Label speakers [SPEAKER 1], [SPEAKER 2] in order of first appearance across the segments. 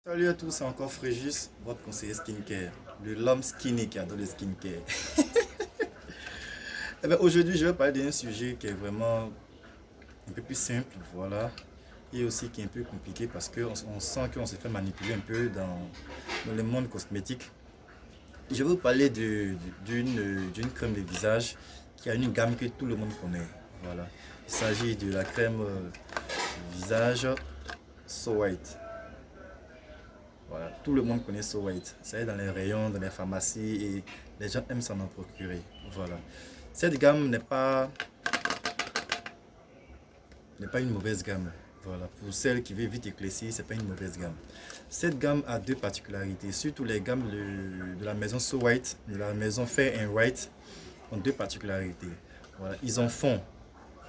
[SPEAKER 1] Salut à tous, c'est encore Frégis, votre conseiller skincare, l'homme skinny qui adore le skincare. Aujourd'hui, je vais parler d'un sujet qui est vraiment un peu plus simple, voilà, et aussi qui est un peu compliqué parce qu'on sent qu'on se fait manipuler un peu dans le monde cosmétique. Je vais vous parler d'une crème de visage qui a une gamme que tout le monde connaît. Voilà. Il s'agit de la crème visage So White. Voilà, tout le monde connaît So White. Ça est dans les rayons, dans les pharmacies et les gens aiment s'en en procurer. Voilà. Cette gamme n'est pas une mauvaise gamme. Voilà, pour celles qui veulent vite éclaircir, c'est pas une mauvaise gamme. Cette gamme a deux particularités. Surtout les gammes de la maison So White, de la maison Fair and White, ont deux particularités. Voilà, ils en font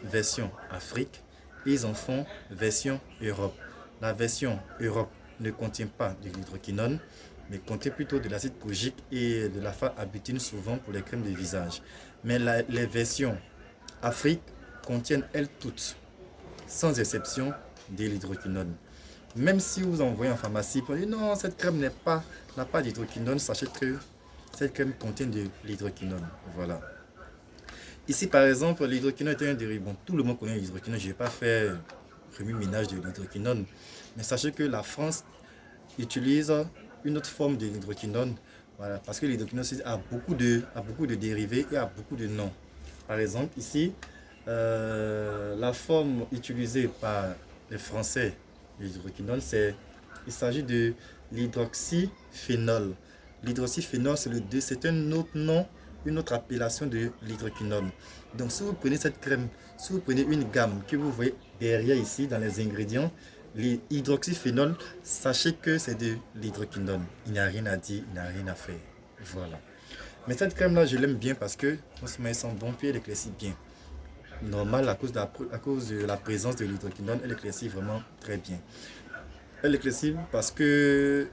[SPEAKER 1] version Afrique et ils en font version Europe. La version Europe ne contient pas de l'hydroquinone, mais contient plutôt de l'acide kojique et de la abutine souvent pour les crèmes de visage. Mais les versions Afrique contiennent elles toutes, sans exception, de l'hydroquinone. Même si vous envoyez en pharmacie pour dire non, cette crème n'a pas d'hydroquinone, sachez que cette crème contient de l'hydroquinone. Voilà. Ici, par exemple, l'hydroquinone est un dérivé. Bon, tout le monde connaît l'hydroquinone. Je ne vais pas faire remue-ménage de l'hydroquinone. Mais sachez que la France utilise une autre forme de l'hydroquinone. Voilà, parce que l'hydroquinone a beaucoup de dérivés et a beaucoup de noms. Par exemple, ici, la forme utilisée par les Français de l'hydroquinone, il s'agit de l'hydroxyphénol. L'hydroxyphénol, c'est un autre nom, une autre appellation de l'hydroquinone. Donc, si vous prenez cette crème, si vous prenez une gamme que vous voyez derrière ici dans les ingrédients, l'hydroxyphénol, sachez que c'est de l'hydroquinone. Il n'y a rien à dire, il n'y a rien à faire. Voilà. Mais cette crème-là, je l'aime bien parce que non seulement elle sent bon, puis elle éclaircit bien. Normal, à cause de la présence de l'hydroquinone, elle éclaircit vraiment très bien. Elle éclaircit parce que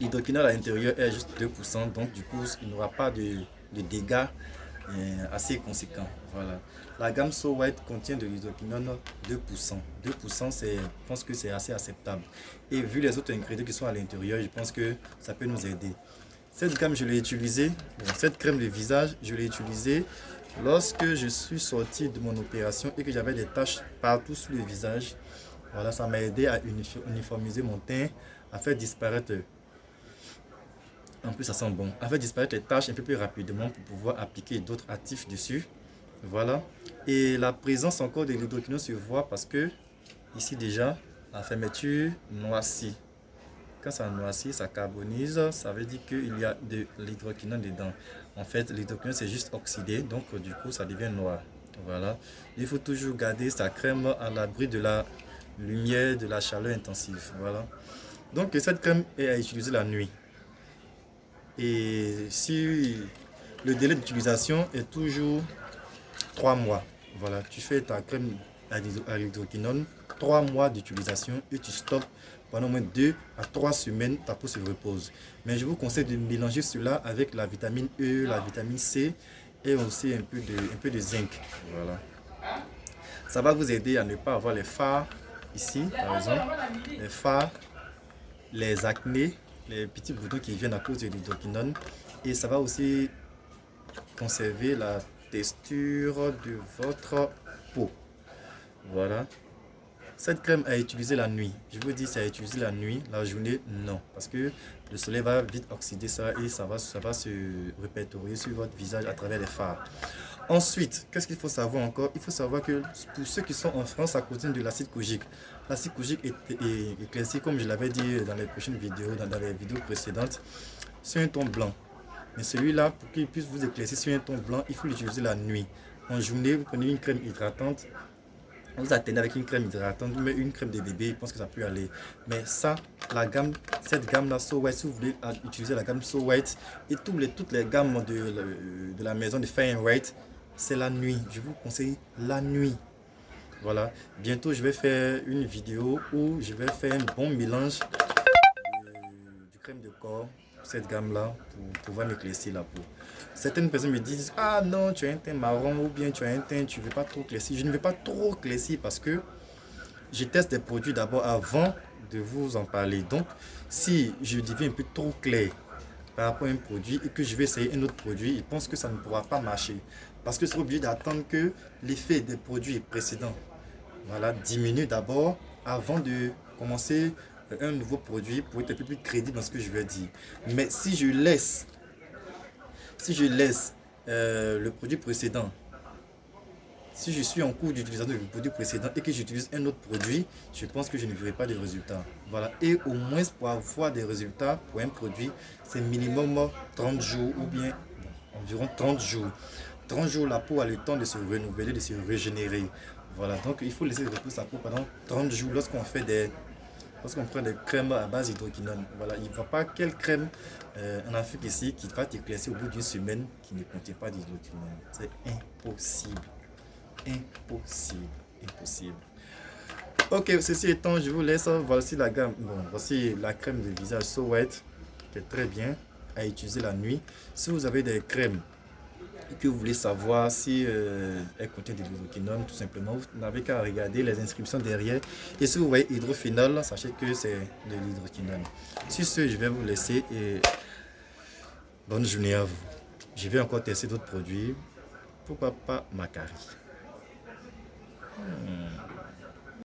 [SPEAKER 1] l'hydroquinone à l'intérieur est juste 2%, donc du coup, il n'y aura pas de dégâts assez conséquents. Voilà. La gamme So White contient de l'hydroquinone 2%. 2%, je pense que c'est assez acceptable. Et vu les autres ingrédients qui sont à l'intérieur, je pense que ça peut nous aider. Cette gamme, je l'ai utilisée, cette crème de visage, je l'ai utilisée lorsque je suis sorti de mon opération et que j'avais des taches partout sur le visage. Voilà, ça m'a aidé à uniformiser mon teint, à faire disparaître, en plus ça sent bon, à faire disparaître les taches un peu plus rapidement pour pouvoir appliquer d'autres actifs dessus. Voilà. Et la présence encore de l'hydroquinone se voit parce que ici déjà, la fermeture noircie. Quand ça noircit, ça carbonise, ça veut dire qu'il y a de l'hydroquinone dedans. En fait, l'hydroquinone c'est juste oxydé, donc du coup ça devient noir. Voilà. Il faut toujours garder sa crème à l'abri de la lumière, de la chaleur intensive. Voilà. Donc cette crème est à utiliser la nuit. Et si le délai d'utilisation est toujours 3 mois. Voilà, tu fais ta crème à l'hydroquinone, 3 mois d'utilisation et tu stoppes pendant au moins 2 à 3 semaines, ta peau se repose. Mais je vous conseille de mélanger cela avec la vitamine E, la vitamine C et aussi un peu de zinc. Voilà. Ça va vous aider à ne pas avoir les fards ici, par exemple, les fards, les acnés, les petits boutons qui viennent à cause de l'hydroquinone. Et ça va aussi conserver la texture de votre peau. Voilà. Cette crème à utiliser la nuit. Je vous dis, c'est à utiliser la nuit. La journée, non. Parce que le soleil va vite oxyder ça et ça va se répertorier sur votre visage à travers les fards. Ensuite, qu'est-ce qu'il faut savoir encore? Il faut savoir que pour ceux qui sont en France, ça contient de l'acide kojique. L'acide kojique est éclairci, comme je l'avais dit dans les prochaines vidéos, dans les vidéos précédentes, sur un ton blanc. Mais celui-là, pour qu'il puisse vous éclaircir sur un ton blanc, il faut l'utiliser la nuit. En journée, vous prenez une crème hydratante, vous atteignez avec une crème hydratante, vous mettez une crème de bébé, je pense que ça peut aller. Mais ça, cette gamme-là, So White, si vous voulez utiliser la gamme So White et toutes les gammes de la maison de Fair and White, c'est la nuit. Je vous conseille la nuit. Voilà. Bientôt, je vais faire une vidéo où je vais faire un bon mélange du crème de corps, cette gamme-là, pour pouvoir m'éclaircir la peau. Certaines personnes me disent, ah non, tu as un teint marron ou bien tu as un teint, tu ne veux pas trop éclaircir. Je ne veux pas trop éclaircir parce que je teste des produits d'abord avant de vous en parler. Donc, si je deviens un peu trop clair par rapport à un produit et que je vais essayer un autre produit, je pense que ça ne pourra pas marcher. Parce que je serai obligé d'attendre que l'effet des produits précédents, voilà, diminue d'abord avant de commencer un nouveau produit pour être un peu plus crédible dans ce que je vais dire. Mais si je laisse le produit précédent, si je suis en cours d'utilisation du produit précédent et que j'utilise un autre produit, je pense que je ne verrai pas de résultats. Voilà. Et au moins pour avoir des résultats pour un produit, c'est minimum 30 jours ou bien environ 30 jours. 30 jours, la peau a le temps de se renouveler, de se régénérer. Voilà, donc il faut laisser reposer sa peau pendant 30 jours lorsqu'on prend des crèmes à base d'hydroquinone. Voilà, il ne voit pas quelle crème en Afrique ici qui va t'éclaircir au bout d'une semaine qui ne contient pas d'hydroquinone. C'est impossible. Impossible. Impossible. Ok, ceci étant, je vous laisse. Voici la gamme. Bon, voici la crème de visage So White qui est très bien à utiliser la nuit. Si vous avez des crèmes que vous voulez savoir si elle contient de l'hydroquinone, tout simplement, vous n'avez qu'à regarder les inscriptions derrière. Et si vous voyez hydrophénol, sachez que c'est de l'hydroquinone. Sur ce, je vais vous laisser et bonne journée à vous. Je vais encore tester d'autres produits. Pourquoi pas Macari.